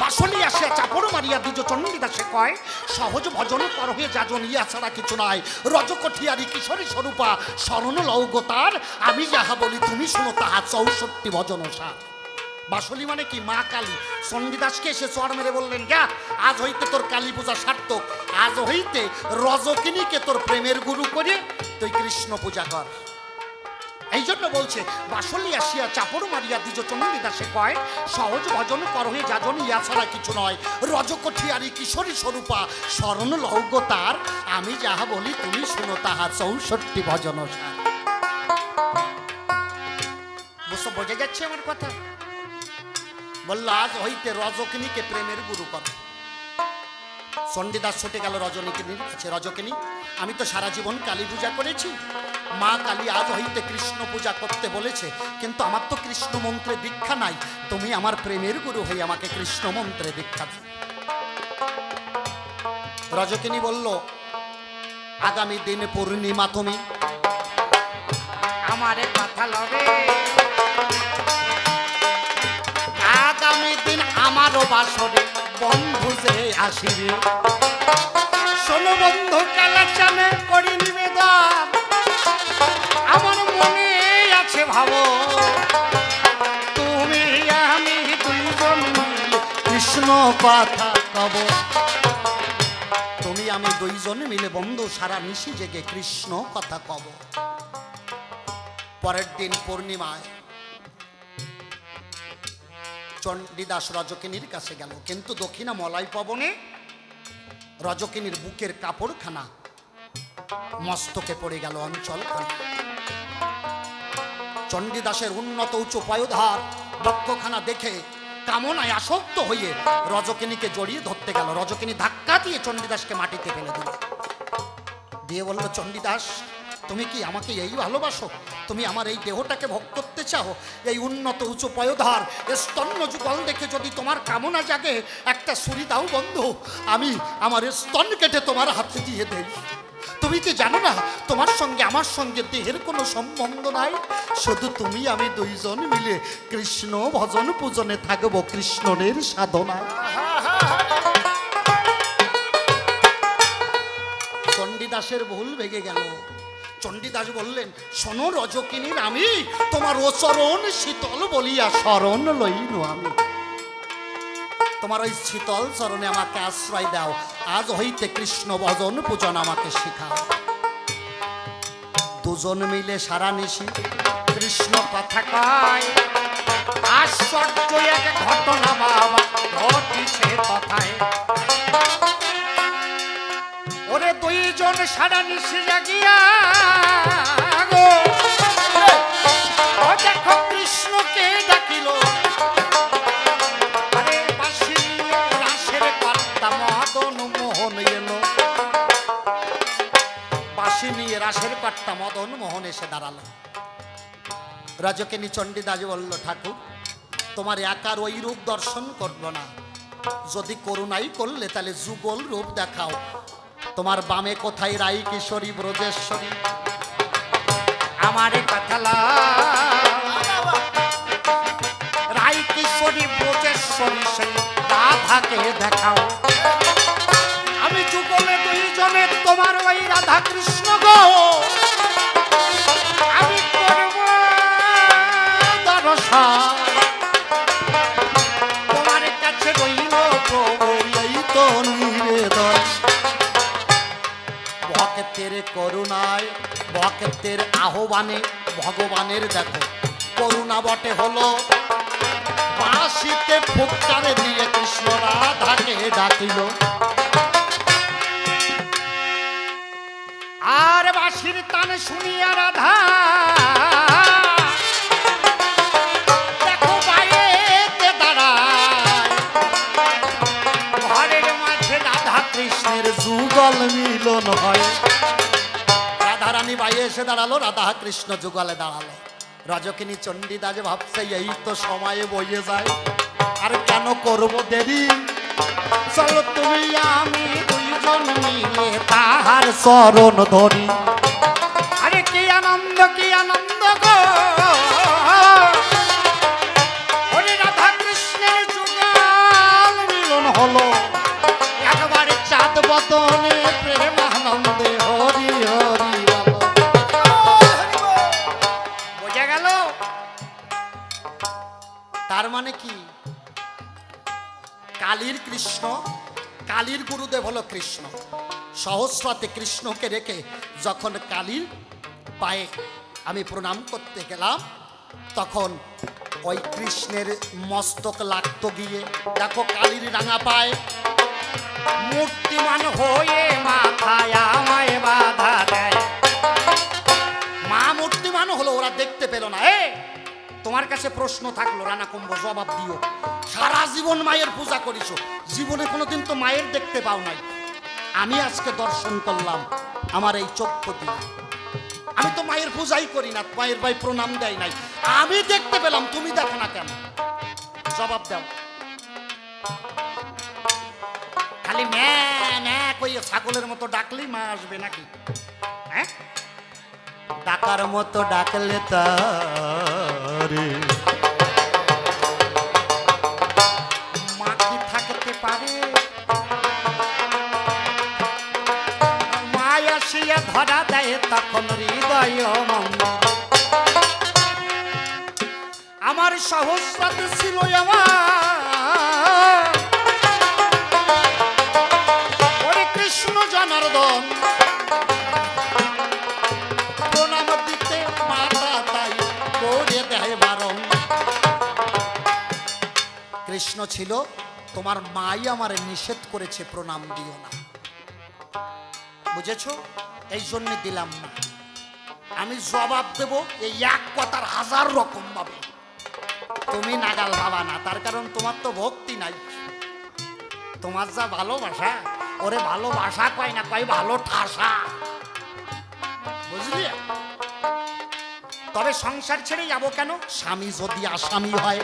বাসলি আসিয়া চাপড় মারিয়া দ্বিজ চণ্ডীদাসে কয়, সহজ ভজন করহে যাজন, ইয়া ছাড়া কিছু নাই। রজকঠিয়ারি কিশোরী স্বরূপা শরণ লৌগতার, আমি যাহা বলি তুমি শুনো তাহা 64 ভজন সার। বাসলি মানে কি? মা কালী। চণ্ডীদাসকে এসে চর মেরে বললেন, যা আজ হইতে তোর কালী পূজা সার্থক, আজ হইতে রজকিনীকে তোর প্রেমের গুরু করে তুই কৃষ্ণ পূজা কর। এই জন্য বলছে, বাসলি আসিয়া চাপড় মারিয়া দ্বিজ চণ্ডীদাসে কয়, সহজ ভজন করহে যাজন, ইয়া ছাড়া কিছু নয়। রজকঠিয়ারি কিশোরী স্বরূপা শরণ লৌগতার, আমি যাহা বলি তুমি শুনো তাহা 64 ভজন সার। বোঝা যাচ্ছে আমার কথা? বলল আজ হইতে রজকিনীকে প্রেমের গুরু কর। চণ্ডীদাস ছুটে গেল রজকিনীর কাছে। রজকিনী, আমি তো সারা জীবন কালী পূজা করেছি, মা কালী আজ হইতে কৃষ্ণ পূজা করতে বলেছে, কিন্তু আমার তো কৃষ্ণ মন্ত্রে দীক্ষা নাই, তুমি আমার প্রেমের গুরু হয়ে আমাকে কৃষ্ণ মন্ত্রে দীক্ষা দাও। রজকিনী বলল, আগামী দিন পূর্ণিমা, তুমি আমারে কথা লবে, আগামী দিন আমারও বাসরে বন্ধু যে আসিবে। শোনো বন্ধু, কালা চানে করি নিবেদন, আমার মনে আছে ভাবো, তুমি আমি দুইজন মিলে কৃষ্ণ কথা কব। তুমি আমি দুইজন মিলে বন্ধু সারা নিশি জেগে কৃষ্ণ কথা কব। পরের দিন পূর্ণিমায় চণ্ডীদাস রজকিনীর কাছে গেল, কিন্তু দক্ষিণা মলাই পবনে রজকিনীর বুকের কাপড়খানা মস্তকে পড়ে গেল অঞ্চলখানা। চণ্ডীদাসের উন্নত উঁচু পয়োধার বক্ষখানা দেখে কামনায় আসক্ত হয়ে রজকিনীকে জড়িয়ে ধরতে গেল। রজকিনী ধাক্কা দিয়ে চণ্ডীদাসকে মাটিতে ফেলে দিল, দিয়ে বলল, চণ্ডীদাস, তুমি কি আমাকে এই ভালোবাসো? তুমি আমার এই দেহটাকে ভোগ করতে চাও? এই উন্নত উঁচু পয়োধার স্তন্য যুগল দেখে যদি তোমার কামনা জাগে, একটা ছুরি দাও বন্ধু, আমি আমার স্তন কেটে তোমার হাতে দিয়ে দেই। তুমি কি জানো না তোমার সঙ্গে আমার সঙ্গে দেহের কোনো সম্বন্ধ নাই, শুধু তুমি আমি দুইজন মিলে কৃষ্ণ ভজন পূজনে থাকবো, কৃষ্ণের সাধনায়। চণ্ডীদাসের ভুল ভেঙে গেল। চণ্ডীদাস বললেন, শোনো রজকিনীর, আমি তোমার চরণ শীতল বলিয়া শরণ লইনু, আমি তোমার ওই শীতল চরণে আমাকে আশ্রয় দাও, আজ হইতে কৃষ্ণ ভজন পূজন আমাকে শিখাও। দুজন মিলে সারা নিশি কৃষ্ণ কথা কয়, আশ্চর্য এক ঘটনা বাবা ঘটিছে কথায়। ওরে দুইজন সারা নিশি জাগিয়া গো, ও দেখো কৃষ্ণকে ডাকিল, আরে বাঁশি নিয়ে রাসের কর্তা মদন মোহন এলো। বাঁশি নিয়ে রাসের কর্তা মদন মোহন এসে দাঁড়ালো। রজকিনী চণ্ডীদাস বলল, ঠাকুর, তোমার একার ওই রূপ দর্শন করবো না, যদি করুণাই করলে তাহলে যুগল রূপ দেখাও। তোমার বামে কোথায় রাই কিশোরী ব্রজেশ্বরী? আমারে কথা রাই কিশোরী ব্রজেশ্বরী সেই রাধাকে দেখাও। আমি যুগলে দুইজনে তোমার ওই রাধা কৃষ্ণ গো, আমি করব দর্শন, তোমার কাছে রইল প্রভু এই তো নিবেদন। ভক্তের করুণায়, ভক্তের আহ্বানে ভগবানের দেখো করুণা বটে হলো। বাঁশিতে ফুৎকার দিয়ে কৃষ্ণ রাধাকে ডাকিল। আর বাঁশির তান শুনিয়া রাধা দেখো বাইরেতে দাঁড়ায়, ঘরের মাঝে রাধা কৃষ্ণের যুগল মিলন হয়। রাধারানী বাইরে এসে দাঁড়ালো, রাধা কৃষ্ণ যুগলে দাঁড়ালো। রজকিনী চণ্ডীদাস ভাবছে, এই তো সময়ে বইয়ে যায়, আর কেন করব দেরি, চলো তুমি আমি দুইজন মিলে তাহার চরণ ধরি। আরে কি আনন্দ, কি আনন্দ গো, ওরে রাধা কৃষ্ণের যুগল মিলন হলো, একবারে চাঁদ বদনে প্রেম আনন্দে হরি হরি বলো। বোঝা গেল? তার মানে কি, কালীর কৃষ্ণ, কালীর গুরুদেব হলো কৃষ্ণ। সহস্রাতে কৃষ্ণকে রেখে যখন কালীর পায়ে আমি প্রণাম করতে গেলাম, তখন ওই কৃষ্ণের মস্তক লাগতো গিয়ে। দেখো কালীর রাঙা পায়ে মূর্তিমান হয়ে মাথায় আমায় বাধা দেয়। মা মূর্তিমান হলো, ওরা দেখতে পেল না। তোমার কাছে প্রশ্ন থাকলো, রানা কুম্ভ, জবাব দিও। সারা জীবন মায়ের পূজা করিছো, জীবনে কোনোদিন তো মায়ের দেখতে পাও নাই। আমি আজকে দর্শন করলাম আমার এই চক্ষু দিয়ে। আমি তো মায়ের পূজাই করি না, মায়ের ভাই প্রণাম দেয় নাই, আমি দেখতে পেলাম, তুমি দেখো না কেন? জবাব দাও। খালি ম্যা ম্যা কইয়ে ছাগলের মতো ডাকলেই মা আসবে নাকি? হ্যাঁ, ডাকার মতো ডাকলে তারে মা কি থাকতে পারে? মা আসিয়া ধরা দেয় তখন হৃদয় মন্দির। আমার সহস্রাত ছিল আমার ওরে কৃষ্ণ জনার্দন, প্রণাম দিতে মাতা তাই করে দেয় বারণ। কৃষ্ণ ছিল, তোমার মাই আমারে নিষেধ করেছে প্রণাম দিও না, বুঝেছো? এই জন্য দিলাম না। আমি জবাব দেব এই এক কথার হাজার রকম ভাবে। তুমি নাগাল ভাবা না, তার কারণ তোমার তো ভক্তি নাই। তোমার যা ভালোবাসা, ওরে ভালোবাসা কয় না, কয় ভালো ঠাসা, বুঝলি? তবে সংসার ছেড়ে যাবো কেন? স্বামী যদি আসামি হয়,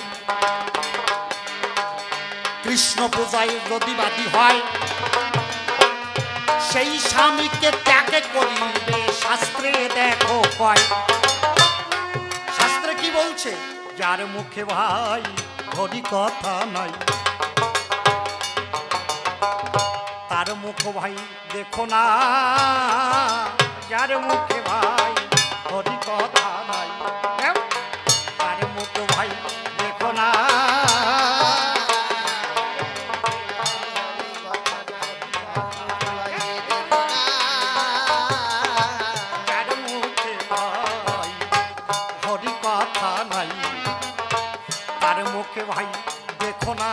কৃষ্ণ পূজায় যদি বাদী হয়, সেই স্বামীকে ত্যাগ করিবে শাস্ত্রে দেখো কয়। শাস্ত্রে কি বলছে? যার মুখে ভাই হরি কথা নাই, তার মুখ ভাই দেখো না। যার মুখে ভাই হরি কথা নাই, তার মুখ ভাই দেখো না। যার মুখে ভাই হরি কথা নাই, তার মুখে ভাই দেখো না।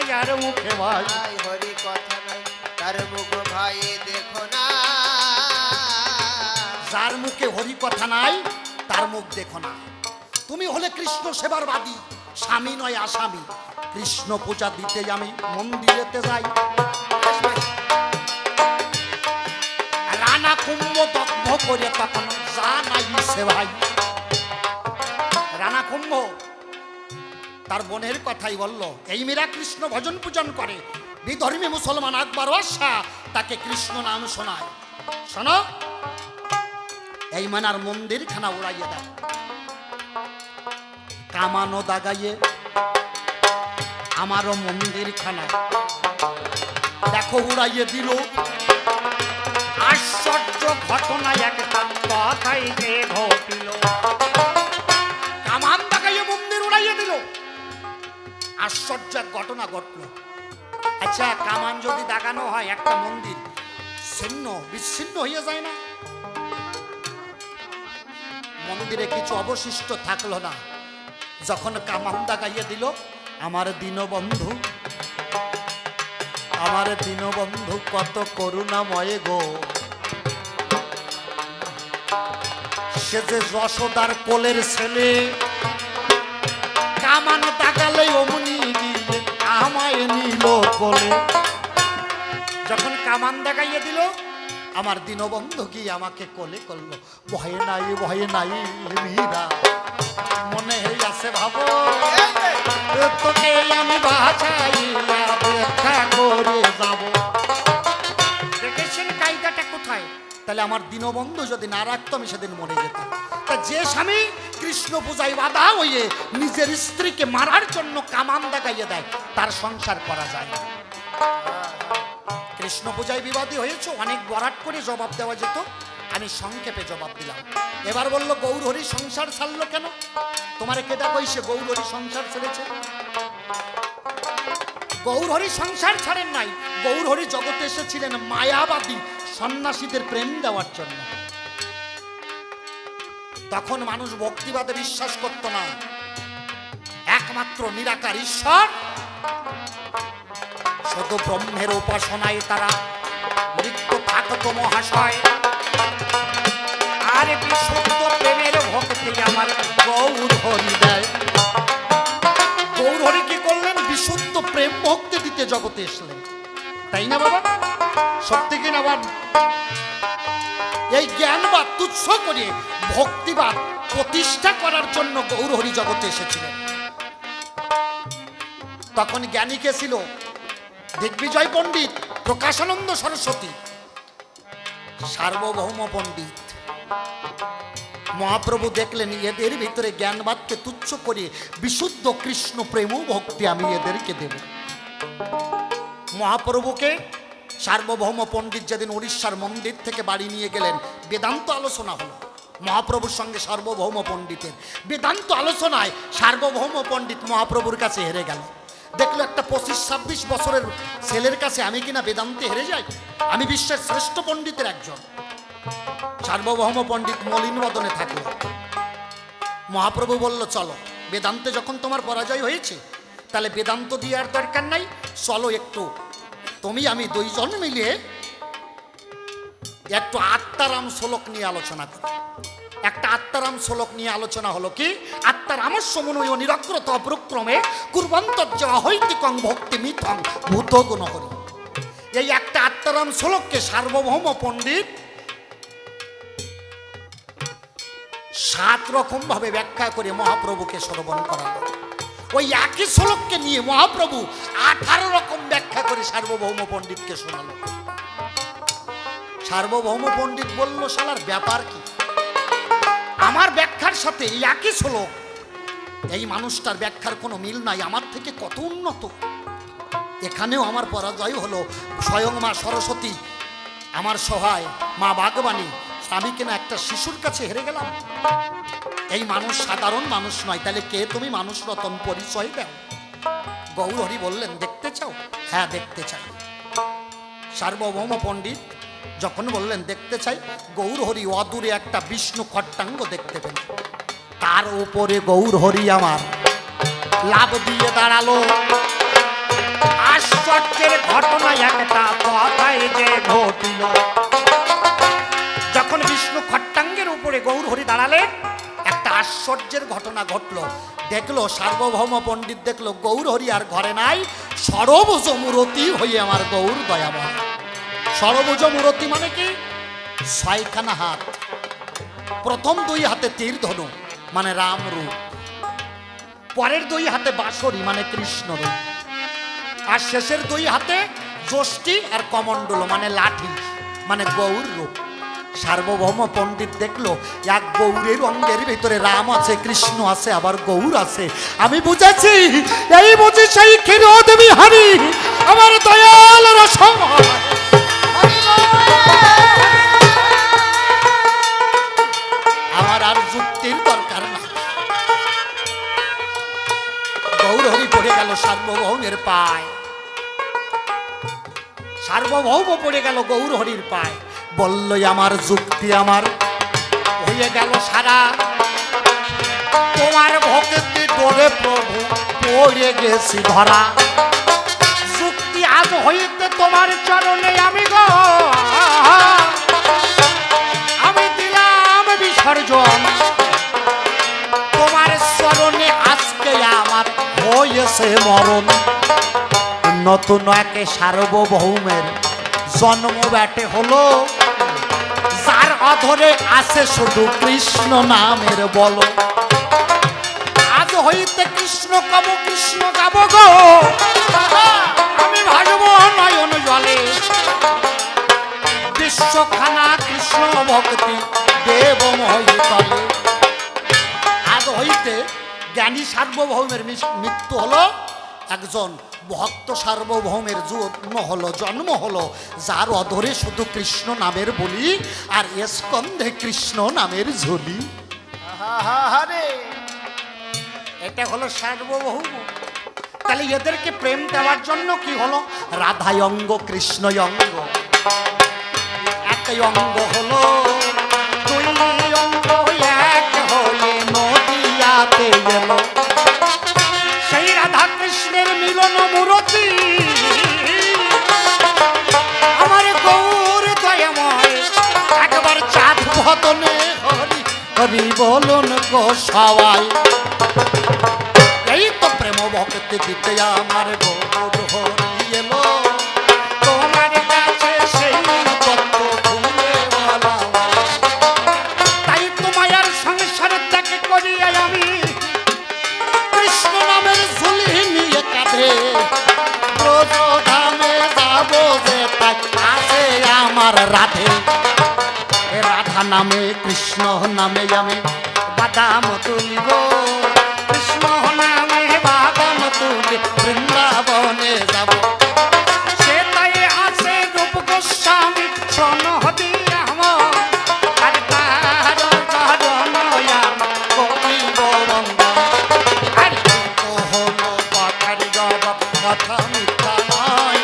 যার মুখে ভাই হরি কথা নাই, তার মুখ ভাই দেখো না। যার মুখে হরি কথা নাই তার মুখ দেখো না। তুমি হলে কৃষ্ণ সেবার বাদী, স্বামী নয় আসামি। কৃষ্ণ পূজা দিতে আমি মন্দিরেতে যাই, রানা কুম্ভ দগ্ধ করে তখন যা নাই সে ভাই। রানা কুম্ভ তার বোনের কথাই বলল, এই মেয়েরা কৃষ্ণ ভজন পূজন করে, বিধর্মী মুসলমান আকবর বাদশাহ তাকে কৃষ্ণ নাম শোনায়। শোনো, এই মানার মন্দির খানা উড়াইয়ে দেয়, কামানো দাগাইয়ে আমারও মন্দির খানা দেখো উড়াইয়ে দিল। আশ্চর্য ঘটনা একটা কথাই যে ঘটিল। কামান দেখাইয়ে মন্দির উড়াইয়ে দিল। আশ্চর্য এক ঘটনা ঘটল। আচ্ছা, কামান যদি দাগানো হয় একটা মন্দির ছিন্ন বিচ্ছিন্ন হয়ে যায় না? মন্দিরে কিছু অবশিষ্ট থাকলো না। যখন কামান দাগাইয়ে দিল, আমার দীনবন্ধু, আমার দীনবন্ধু কত করুণাময় গো। সে যে যশোদার কোলের ছেলে, কামান দাগালে অমনি গিয়ে আমায় নিল কোলে। যখন কামান দাগাইয়ে দিল, আমার দীনবন্ধু কি আমাকে কোলে করলো। ভয়ে নাই মীরা, মনে আছে ভাবো তোকে আমি বাঁচাইয়া দেখা করে যাব। দেখেছেন কায়দাটা কোথায়? তাহলে আমার দীনবন্ধু যদি না রাখতো আমি সেদিন মরে যেতাম। তা যে স্বামী কৃষ্ণ পূজায় বাধা হয়ে নিজের স্ত্রীকে মারার জন্য কামান দেখাইয়ে দেয়, তার সংসার করা যায় না। কৃষ্ণ পূজায় বিবাদী হয়েছে, অনেক বরাট করে জবাব দেওয়া যেত, আমি সংক্ষেপে জবাব দিলাম। এবার বলল, গৌরহরি সংসার ছাড়লো কেন? তোমারে কেটা কইছে গৌরহরি সংসার ছেড়েছে? গৌরহরি সংসার ছাড়েন নাই। গৌরহরি জগতে এসেছিলেন মায়াবাদী সন্ন্যাসীদের প্রেম দেওয়ার জন্য। তখন মানুষ ভক্তিবাদে বিশ্বাস করত না, একমাত্র নিরাকার ঈশ্বর, শুধু ব্রহ্মের উপাসনায় তারা লিপ্ত থাকত মহাশয়। আর বিশুদ্ধ প্রেমের ভক্তি আমার গৌরহরি দেয়। গৌরহরি কি করলেন? বিশুদ্ধ প্রেম ভক্তি দিতে জগতে এসলেন, তাই না বাবা? সত্যি কি না বাবা? এই জ্ঞানবাদ তুচ্ছ করে ভক্তিবাদ প্রতিষ্ঠা করার জন্য গৌরহরি জগতে এসেছিলেন। তখন জ্ঞানী কে ছিল? দিগ্বিজয় পণ্ডিত, প্রকাশানন্দ সরস্বতী, সার্বভৌম পণ্ডিত। মহাপ্রভু দেখলেন এদের ভিতরে জ্ঞানবাদকে তুচ্ছ করে বিশুদ্ধ কৃষ্ণ প্রেম ও ভক্তি আমি এদেরকে দেব। মহাপ্রভুকে সার্বভৌম পণ্ডিত যেদিন উড়িষ্যার মন্দির থেকে বাড়ি নিয়ে গেলেন, বেদান্ত আলোচনা হলো মহাপ্রভুর সঙ্গে সার্বভৌম পণ্ডিতের। বেদান্ত আলোচনায় সার্বভৌম পণ্ডিত মহাপ্রভুর কাছে হেরে গেল। দেখলো একটা 25-26 বছরের ছেলের কাছে আমি কিনা বেদান্তে হেরে যাই? আমি বিশ্বের শ্রেষ্ঠ পণ্ডিতের একজন। সার্বভৌম পণ্ডিত মলিন বদনে থাকলো। মহাপ্রভু বলল, চলো, বেদান্তে যখন তোমার পরাজয় হয়েছে তাহলে বেদান্ত দিয়ে আর দরকার নাই, চলো একটু তুমি আমি দুইজন মিলিয়ে একটু আত্মারাম শ্লোক নিয়ে আলোচনা করি। একটা আত্মারাম শ্লোক নিয়ে আলোচনা হলো কি, আত্মারামস্য মনোয় নিরক্রত অপ্রক্রমে কুর্বন্তর্য অহৈতিকং ভক্তি মিথং ভূত গুণ হরি। এই একটা আত্মারাম শ্লোককে সার্বভৌম পণ্ডিত 7 রকম ভাবে ব্যাখ্যা করে মহাপ্রভুকে শ্রবণ করালো। ওই একই শ্লোককে নিয়ে মহাপ্রভু 18 রকম ব্যাখ্যা করে সার্বভৌম পণ্ডিতকে শোনালো। সার্বভৌম পণ্ডিত বলল, শালার ব্যাপার কি, আমার ব্যাখ্যার সাথে এই একই শ্লোক, এই মানুষটার ব্যাখ্যার কোনো মিল নাই, আমার থেকে কত উন্নত। এখানেও আমার পরাজয় হলো। স্বয়ং মা সরস্বতী আমার সহায়, মা বাগবাণী, আমি কিনা একটা শিশুর কাছে হেরে গেলাম। এই মানুষ সাধারণ মানুষ নয়, তাহলে কে তুমি? মানুষ রতন, পরিচয় দাও। গৌরহরি বললেন, দেখতে চাও? হ্যাঁ, দেখতে চাই। সার্বভৌম পণ্ডিত যখন বললেন দেখতে চাই, গৌরহরি অদূরে একটা বিষ্ণু খট্টাঙ্গ দেখতে পেল। তার উপরে গৌরহরি আমার লাভ দিয়ে দাঁড়ালো। আশ্চর্যের ঘটনা একটা কথায় যে ঘটিল। যখন বিষ্ণু খট্টাঙ্গের উপরে গৌরহরি দাঁড়ালেন, একটা আশ্চর্যের ঘটনা ঘটলো। দেখলো সার্বভৌম পণ্ডিত দেখলো গৌরহরি আর ঘরে নাই, সরভুজ মূরতি হয়ে আমার গৌর দয়াময়। সরভুজ মূরতি মানে কি? 6খানা হাত, প্রথম 2 হাতে তীর ধনু মানে রাম রূপ, পরের 2 হাতে বাঁশরি মানে কৃষ্ণ রূপ, আর শেষের 2 হাতে যষ্টি আর কমণ্ডল মানে লাঠি মানে গৌর রূপ। সার্বভৌম পণ্ডিত দেখলো এক গৌরের অঙ্গের ভিতরে রাম আছে, কৃষ্ণ আছে, আবার গৌর আছে। আমি বুঝেছি, এই বুঝি সেই ক্ষীরোদ বিহারী আমার দয়াল রসময়। আমার আর যুক্তির দরকার না। গৌরহরি পড়ে গেল সার্বভৌমের পায়, সার্বভৌম পড়ে গেল গৌরহরির পায়। বলল, আমার যুক্তি আমার হয়ে গেল সারা, তোমার ভক্তি ডোরে প্রভু পড়ে গেছি ধরা। যুক্তি আজ হইতে তোমার চরণে আমি গো, আমি দিলাম বিসর্জন। তোমার চরণে আজকে আমার হয়েছে মরণ। নতুন একে সার্বভৌমের জন্ম ব্যাটে হলো, যার অধরে আছে শুধু কৃষ্ণ নামের বল। আজ হইতে কৃষ্ণ কব, কৃষ্ণ গাব গো, আমি ভাসব নয়ন জলে। বিশ্বখানা কৃষ্ণ ভক্তি দেবময় তলে। আজ হইতে জ্ঞানী সার্বভৌমের মৃত্যু হলো, একজন ভক্ত সার্বভৌমের জন্ম হলো, যার অধরে শুধু কৃষ্ণ নামের বলি আর স্কন্ধে কৃষ্ণ নামের ঝুলি। এটা হলো সার্বভৌম। তাহলে এদেরকে প্রেম দেওয়ার জন্য কি হলো? রাধায় অঙ্গ, কৃষ্ণ অঙ্গ, একই অঙ্গ হলো, 2 অঙ্গ এক হয়ে নদিয়াতে এলো। সেই রাধা কৃষ্ণের মিলন মূরতি আমার গৌর দয়াময়। একবার চাঁদ বদনে হরি হরি বলুন গো সবাই। এই তো প্রেম ভক্তি দিতে আমার গৌর হরি এলো, তোমার কাছে সেই তত্ত্ব ভুলে বলা। রাধে এ রাধা নামে কৃষ্ণ নামে আমি বাদাম তুলিব কৃষ্ণ নামে বাদাম তুলি বৃন্দাবনে যাব সে তাই আছে রূপ গোস্বামী সনহদি আমার আর তার চরণ করিব বন্দন আর তো হলো কথার জবাব কথা মিথ্যা নয়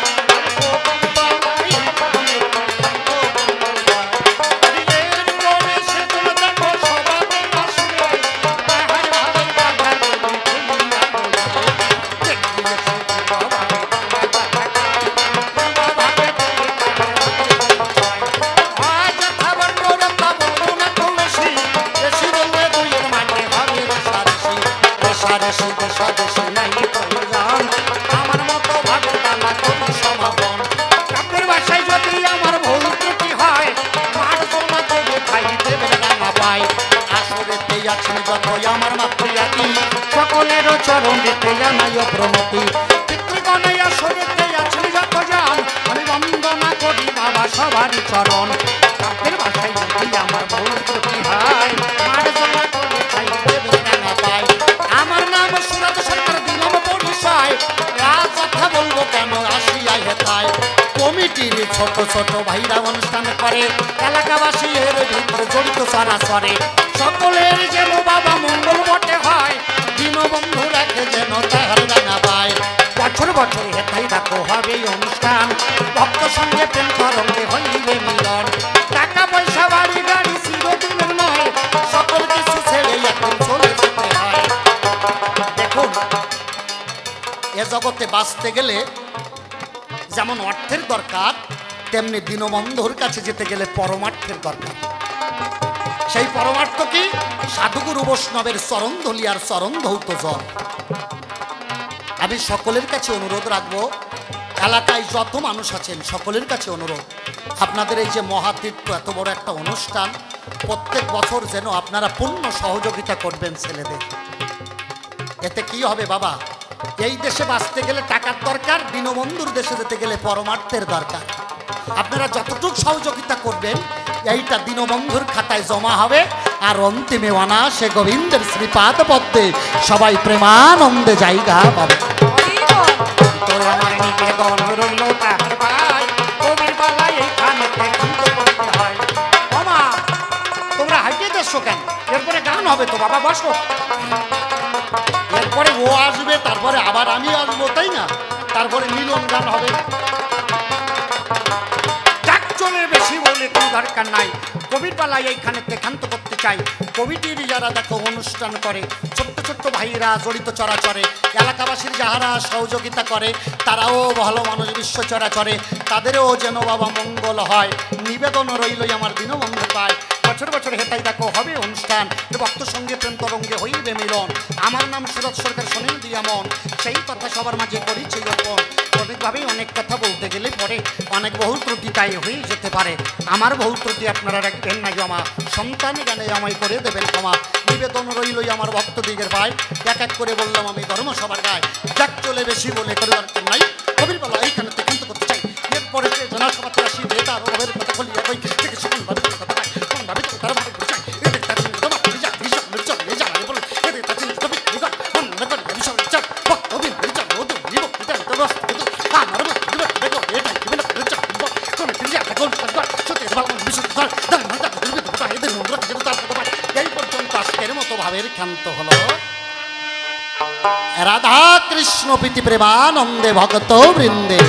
এরপরে সে তুমি দেখো সবাই আসবে তাহার ভাবে কথা আজ খাবার করে পাবো না তুলসী বেশি বললে দুইয়ের মানে হবে রেশারেশি রেশারেশি দেশাদেশি নাই প্রয়োজন আমার মতো ভাবে তালা করি সমাপন কাপের বাসায় যদি আমার ভুল ত্রুটি হয় মার্জনা করে খাই দেবে রাঙা পাই আসরেতেই আছেন যতই আমার মাতৃয়াতি সকলেরও চরণ দিতে জানাই প্রণতি পিতৃগণে আসরেতে আছেন যত যান আমি বন্দনা করি বাবা সবারই চরণ কাপের বাসায় যদি আমার ভুল ত্রুটি হয় মার্জনা করে খাই দেবে রাঙা পাই আমার নাম সুরত সরকার দিলাম পরিচয় আর কথা বলবো কেন আসিয়া হেতায় কমিটির ছোট ছোট ভাইরা অনুষ্ঠান করে এলাকাবাসী এর ভিতরে জড়িত সরাসরি সকলের যেন বাবা মঙ্গল বটে হয় দীনবন্ধু রাখে যেন তাহার রাঙা পায় বছর বছর হেতাই দেখো হবে এই অনুষ্ঠান ভক্ত সঙ্গে প্রেম তরঙ্গে হইবে মিলন টাকা পয়সা বাড়ি গাড়ি চিরদিনের নয় সকল কিছু ছেড়ে এখন চলে যেতে হয় দেখুন এ জগতে বাঁচতে গেলে যেমন অর্থের দরকার তেমনি দীনবন্ধুর কাছে যেতে গেলে পরমার্থের দরকার সেই পরমার্থ কি সাধুগুরু বৈষ্ণবের চরণ ধলি আর চরণ ধৌত জল আমি সকলের কাছে অনুরোধ রাখবো এলাকায় যত মানুষ আছেন সকলের কাছে অনুরোধ আপনাদের এই যে মহাতীর্থ এত বড় একটা অনুষ্ঠান প্রত্যেক বছর যেন আপনারা পূর্ণ সহযোগিতা করবেন ছেলেদের এতে কি হবে বাবা এই দেশে বাঁচতে গেলে টাকার দরকার দীনবন্ধুর দেশে যেতে গেলে পরমার্থের দরকার আপনারা যতটুকু সহযোগিতা করবেন এইটা দীনবন্ধুর খাতায় জমা হবে আর অন্তিমে অনাসে গোবিন্দের শ্রীপাদ পদ্মে সবাই প্রেমানন্দে জায়গা পাবে তোর আমার নিবেদন রইল তাহার ভাই কবির বালাই এইখানে কান্ত করতে হয় ওমা তোমরা হাইটে দেখছো কেন এরপরে গান হবে তো বাবা বসো এরপরে ও আসবে তারপরে আবার আমি আসবো তাই না তারপরে মিলন গান হবে যাক চলে বেশি বলে কোনো দরকার নাই কবির বালাই এইখানে ক্ষান্ত করতে চাই কমিটির যারা দেখো অনুষ্ঠান করে ছোট্ট ছোট্ট ভাইরা জড়িত চরাচরে এলাকাবাসীর যাহারা সহযোগিতা করে তারাও ভালো মানুষ বিশ্ব চরাচরে তাদেরও যেন বাবা মঙ্গল হয় নিবেদন রইলই আমার দীনবন্ধু পায় বছর বছর হেতাই দেখো হবে অনুষ্ঠান ভক্ত সঙ্গে প্রেম তরঙ্গে হইবে মিলন আমার নাম সুরত সরকার শোনেন দিয়া মন সেই কথা সবার মাঝে করিছে যখন অনেকভাবেই অনেক কথা বলতে গেলে পরে অনেক বহু ত্রুটি তাই হয়ে যেতে পারে আমার বহু ত্রুটি আপনারা রাখবেন না জমা সন্তান গানে আমায় করে দেবেন ক্ষমা নিবেদন রইলই আমার ভক্তদিগের ভাই এক এক করে বললাম আমি ধর্মসভার গায় যাক চলে বেশি বলে করে দরকার নাই কবির বলা এইখানে ক্ষান্ত করতে চাই এরপরে যে জনসভাতে আসি তার অভাবের কথা বলিয়া বই থেকে সকল ভাবে কথা পাই কোন ভাবে তার ভাবে চাই এদের তার তোমার নিজা নিজা নির্চল নিজা আমি বলি এদের তার জিনিস কবি নিগট মন নগর বিষয় চাপ ভক্তবিন নির্চল ওদু নিব এটা তো বস কিন্তু আমার বস দেখো এটা কি বলে নির্চল কোন নিজা কোন কর সত্যি ভালো বিষয় ধর ধর মন তার দুর্বিত কথা এদের মন রাখতে তার কথা পাই এই পর্যন্ত আজকের মতো ভাবের ক্ষান্ত হলো রাধা কৃষ্ণ প্রীতি প্রেমানন্দে ভক্ত বৃন্দে